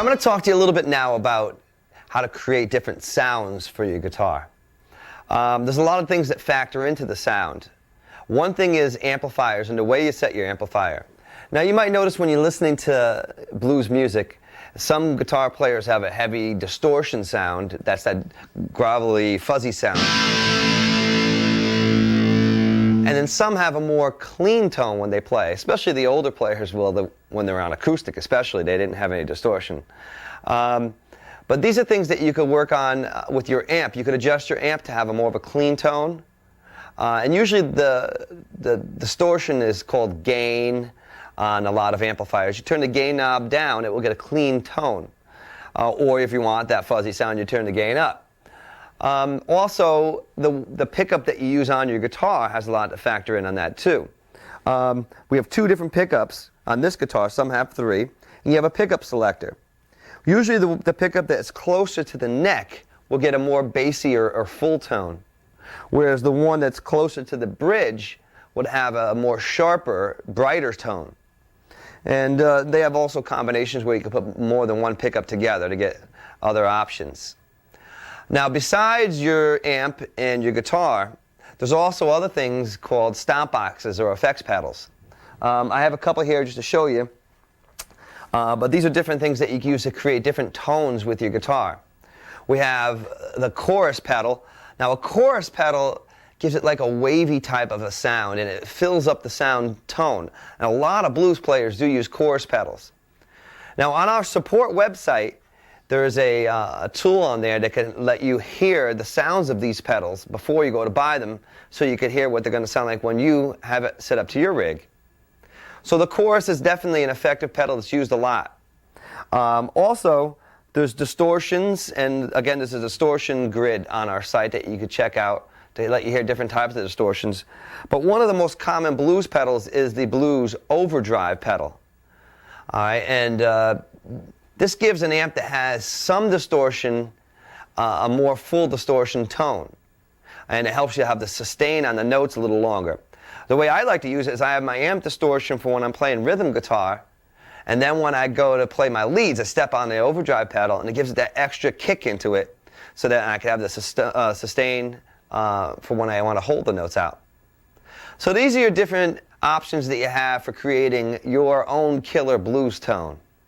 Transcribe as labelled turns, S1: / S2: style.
S1: I'm going to talk to you a little bit now about how to create different sounds for your guitar. There's a lot of things that factor into the sound. One thing is amplifiers and the way you set your amplifier. Now you might notice when you're listening to blues music, some guitar players have a heavy distortion sound. That's that gravelly, fuzzy sound. And then some have a more clean tone when they play, especially the older players will, when they're on acoustic especially, they didn't have any distortion. But these are things that you could work on with your amp. You could adjust your amp to have a more of a clean tone. And usually the distortion is called gain on a lot of amplifiers. You turn the gain knob down, it will get a clean tone. Or if you want that fuzzy sound, you turn the gain up. Also, the pickup that you use on your guitar has a lot to factor in on that too. We have two different pickups on this guitar. Some have three. And you have a pickup selector. Usually the pickup that's closer to the neck will get a more bassy or full tone, whereas the one that's closer to the bridge would have a more sharper, brighter tone. And they have also combinations where you can put more than one pickup together to get other options. Now, besides your amp and your guitar, there's also other things called stomp boxes or effects pedals. I have a couple here just to show you. But these are different things that you can use to create different tones with your guitar. We have the chorus pedal. Now, a chorus pedal gives it like a wavy type of a sound, and it fills up the sound tone. And a lot of blues players do use chorus pedals. Now, on our support website, there is a tool on there that can let you hear the sounds of these pedals before you go to buy them, so you can hear what they're going to sound like when you have it set up to your rig. So the chorus is definitely an effective pedal that's used a lot. Also, there's distortions, and again, there's a distortion grid on our site that you could check out to let you hear different types of distortions. But one of the most common blues pedals is the blues overdrive pedal. All right, and this gives an amp that has some distortion, a more full distortion tone. And it helps you have the sustain on the notes a little longer. The way I like to use it is I have my amp distortion for when I'm playing rhythm guitar, and then when I go to play my leads, I step on the overdrive pedal, and it gives it that extra kick into it so that I can have the sustain for when I want to hold the notes out. So these are your different options that you have for creating your own killer blues tone.